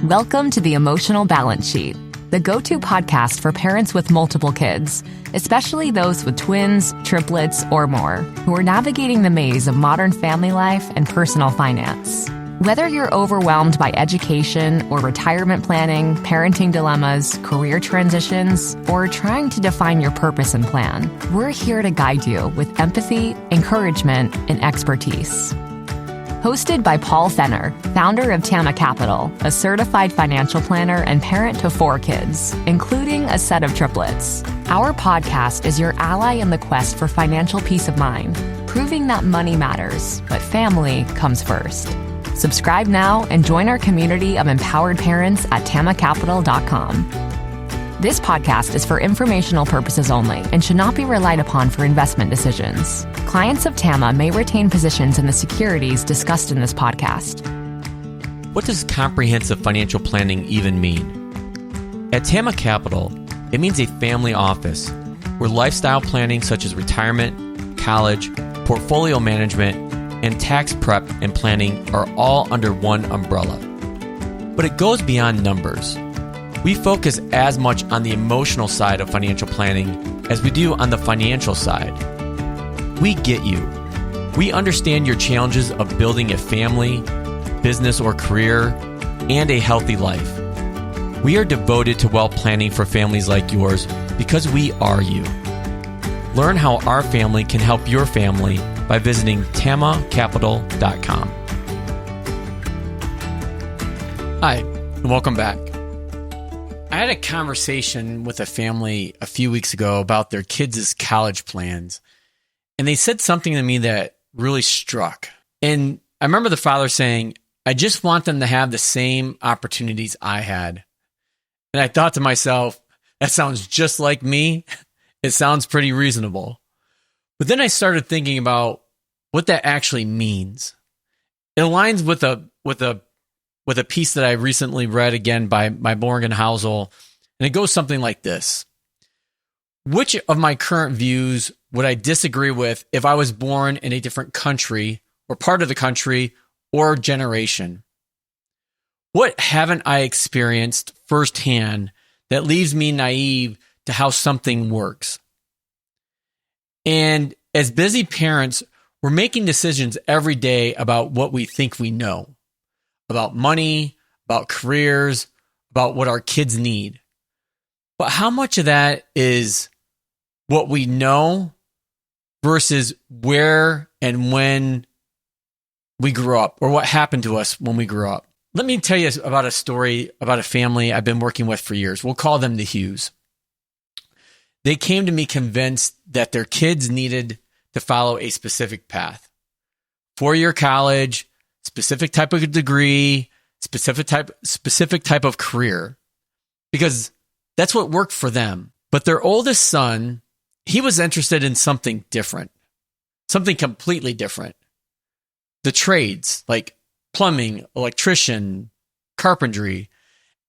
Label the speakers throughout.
Speaker 1: Welcome to the Emotional Balance Sheet, the go-to podcast for parents with multiple kids, especially those with twins, triplets, or more, who are navigating the maze of modern family life and personal finance. Whether you're overwhelmed by education or retirement planning, parenting dilemmas, career transitions, or trying to define your purpose and plan, we're here to guide you with empathy, encouragement, and expertise. Hosted by Paul Fenner, founder of Tama Capital, a certified financial planner and parent to 4 kids, including a set of triplets. Our podcast is your ally in the quest for financial peace of mind, proving that money matters, but family comes first. Subscribe now and join our community of empowered parents at tamacapital.com. This podcast is for informational purposes only and should not be relied upon for investment decisions. Clients of Tama may retain positions in the securities discussed in this podcast.
Speaker 2: What does comprehensive financial planning even mean? At Tama Capital, it means a family office where lifestyle planning such as retirement, college, portfolio management, and tax prep and planning are all under one umbrella. But it goes beyond numbers. We focus as much on the emotional side of financial planning as we do on the financial side. We get you. We understand your challenges of building a family, business or career, and a healthy life. We are devoted to wealth planning for families like yours because we are you. Learn how our family can help your family by visiting tamacapital.com. Hi, and welcome back. I had a conversation with a family a few weeks ago about their kids' college plans, and they said something to me that really struck. And I remember the father saying, I just want them to have the same opportunities I had. And I thought to myself, that sounds just like me. It sounds pretty reasonable. But then I started thinking about what that actually means. It aligns with a piece that I recently read again by Morgan Housel, and it goes something like this. Which of my current views would I disagree with if I was born in a different country or part of the country or generation? What haven't I experienced firsthand that leaves me naive to how something works? And as busy parents, we're making decisions every day about what we think we know, about money, about careers, about what our kids need. But how much of that is what we know versus where and when we grew up, or what happened to us when we grew up? Let me tell you about a story about a family I've been working with for years. We'll call them the Hughes. They came to me convinced that their kids needed to follow a specific path. 4-year college, specific type of degree, specific type of career, because that's what worked for them. But their oldest son, he was interested in something different, something completely different. The trades, like plumbing, electrician, carpentry,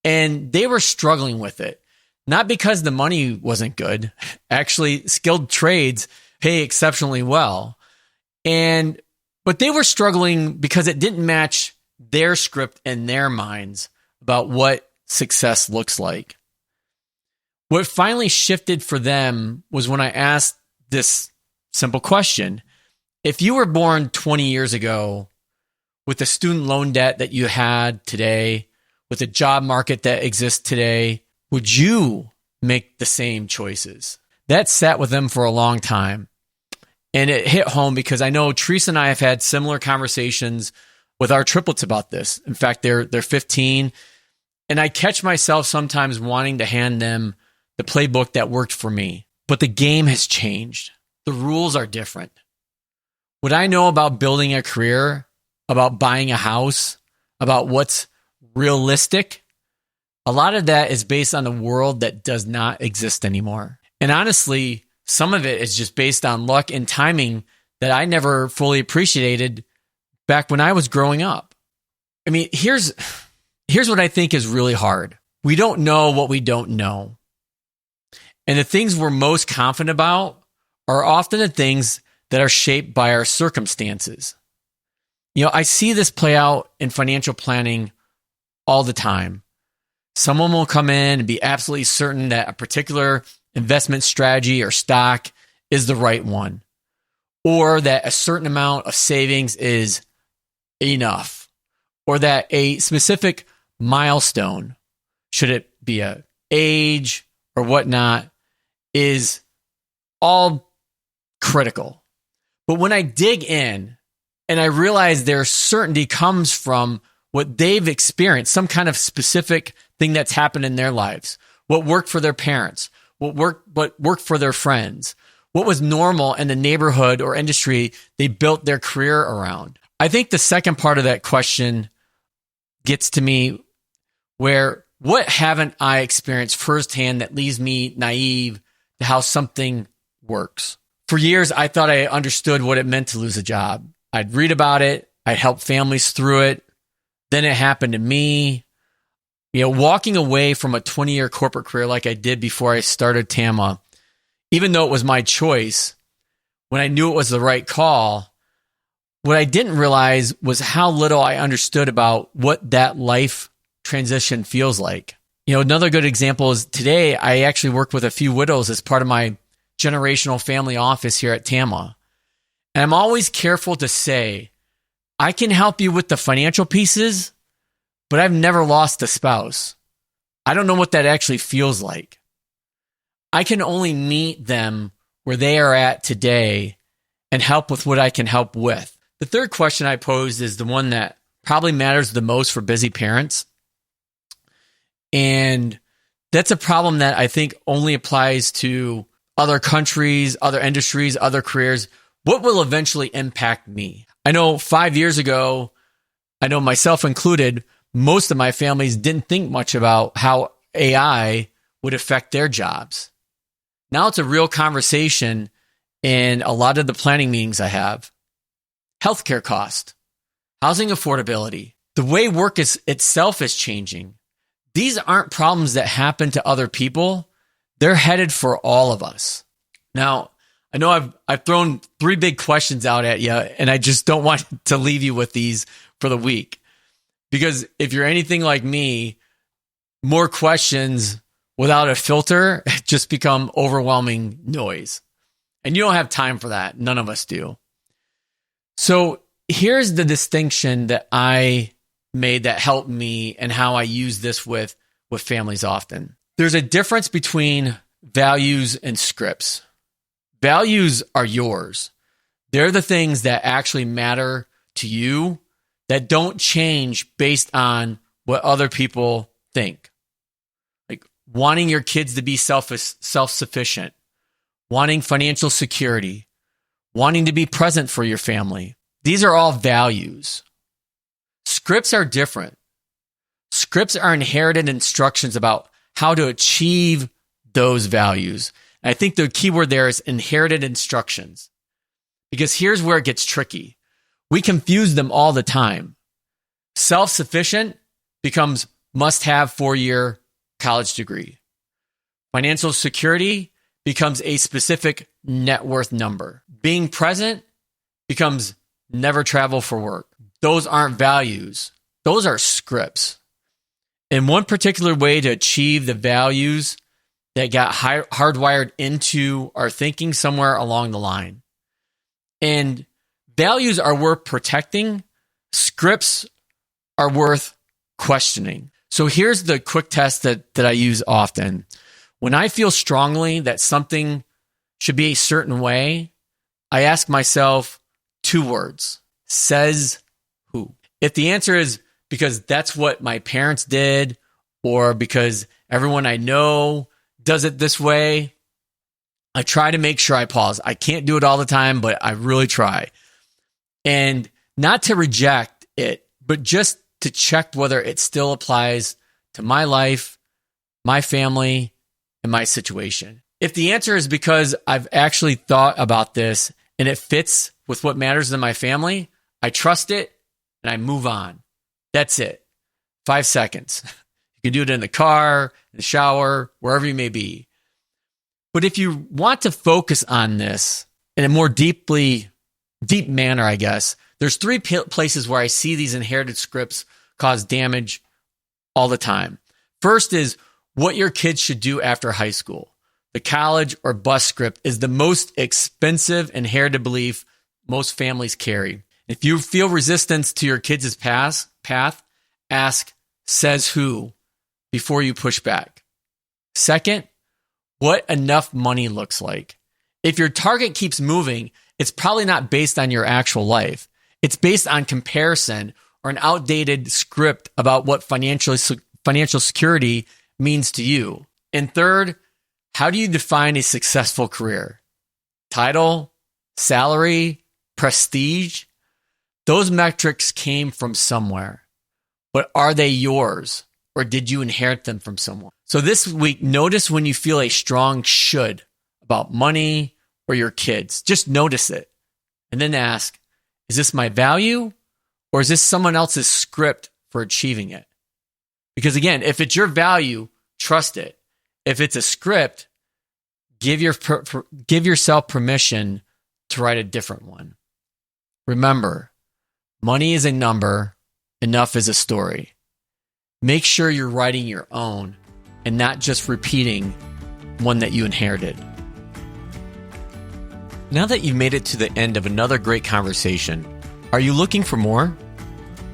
Speaker 2: and they were struggling with it. Not because the money wasn't good. Actually, skilled trades pay exceptionally well. But they were struggling because it didn't match their script in their minds about what success looks like. What finally shifted for them was when I asked this simple question. If you were born 20 years ago with the student loan debt that you had today, with the job market that exists today, would you make the same choices? That sat with them for a long time. And it hit home because I know Teresa and I have had similar conversations with our triplets about this. In fact, they're 15. And I catch myself sometimes wanting to hand them the playbook that worked for me. But the game has changed. The rules are different. What I know about building a career, about buying a house, about what's realistic, a lot of that is based on a world that does not exist anymore. And honestly, some of it is just based on luck and timing that I never fully appreciated back when I was growing up. I mean, here's what I think is really hard. We don't know what we don't know. And the things we're most confident about are often the things that are shaped by our circumstances. You know, I see this play out in financial planning all the time. Someone will come in and be absolutely certain that a particular investment strategy or stock is the right one, or that a certain amount of savings is enough, or that a specific milestone, should it be a age or whatnot, is all critical. But when I dig in and I realize their certainty comes from what they've experienced, some kind of specific thing that's happened in their lives, what worked for their parents, what worked for their friends, what was normal in the neighborhood or industry they built their career around. I think the second part of that question gets to me, where what haven't I experienced firsthand that leaves me naive to how something works? For years, I thought I understood what it meant to lose a job. I'd read about it. I'd help families through it. Then it happened to me. Walking away from a 20-year corporate career like I did before I started TAMA, even though it was my choice, when I knew it was the right call, what I didn't realize was how little I understood about what that life transition feels like. Another good example is today I actually work with a few widows as part of my generational family office here at TAMA. And I'm always careful to say, I can help you with the financial pieces, but I've never lost a spouse. I don't know what that actually feels like. I can only meet them where they are at today and help with what I can help with. The third question I posed is the one that probably matters the most for busy parents. And that's a problem that I think only applies to other countries, other industries, other careers. What will eventually impact me? I know 5 years ago, I know myself included, most of my families didn't think much about how AI would affect their jobs. Now it's a real conversation in a lot of the planning meetings I have. Healthcare cost, housing affordability, the way work itself is changing. These aren't problems that happen to other people. They're headed for all of us. Now, I know I've thrown 3 big questions out at you, and I just don't want to leave you with these for the week. Because if you're anything like me, more questions without a filter just become overwhelming noise. And you don't have time for that. None of us do. So here's the distinction that I made that helped me and how I use this with families often. There's a difference between values and scripts. Values are yours. They're the things that actually matter to you, that don't change based on what other people think. Like wanting your kids to be self-sufficient, wanting financial security, wanting to be present for your family. These are all values. Scripts are different. Scripts are inherited instructions about how to achieve those values. And I think the key word there is inherited instructions. Because here's where it gets tricky. We confuse them all the time. Self-sufficient becomes must-have 4-year college degree. Financial security becomes a specific net worth number. Being present becomes never travel for work. Those aren't values. Those are scripts. And one particular way to achieve the values that got hardwired into our thinking somewhere along the line. And values are worth protecting. Scripts are worth questioning. So here's the quick test that I use often. When I feel strongly that something should be a certain way, I ask myself 2 words. Says who? If the answer is because that's what my parents did, or because everyone I know does it this way, I try to make sure I pause. I can't do it all the time, but I really try. And not to reject it, but just to check whether it still applies to my life, my family, and my situation. If the answer is because I've actually thought about this and it fits with what matters in my family, I trust it and I move on. That's it. 5 seconds. You can do it in the car, in the shower, wherever you may be. But if you want to focus on this in a more deep manner, I guess, there's 3 places where I see these inherited scripts cause damage all the time. First is what your kids should do after high school. The college or bus script is the most expensive inherited belief most families carry. If you feel resistance to your kids' path, ask, says who, before you push back. Second, what enough money looks like. If your target keeps moving, it's probably not based on your actual life. It's based on comparison or an outdated script about what financial security means to you. And third, how do you define a successful career? Title, salary, prestige? Those metrics came from somewhere. But are they yours, or did you inherit them from someone? So this week, notice when you feel a strong should about money or your kids. Just notice it. And then ask, is this my value, or is this someone else's script for achieving it? Because again, if it's your value, trust it. If it's a script, give yourself permission to write a different one. Remember, money is a number, enough is a story. Make sure you're writing your own and not just repeating one that you inherited. Now that you've made it to the end of another great conversation, are you looking for more?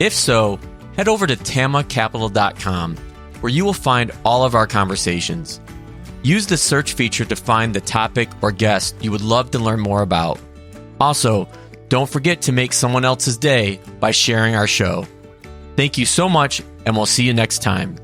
Speaker 2: If so, head over to tamacapital.com, where you will find all of our conversations. Use the search feature to find the topic or guest you would love to learn more about. Also, don't forget to make someone else's day by sharing our show. Thank you so much, and we'll see you next time.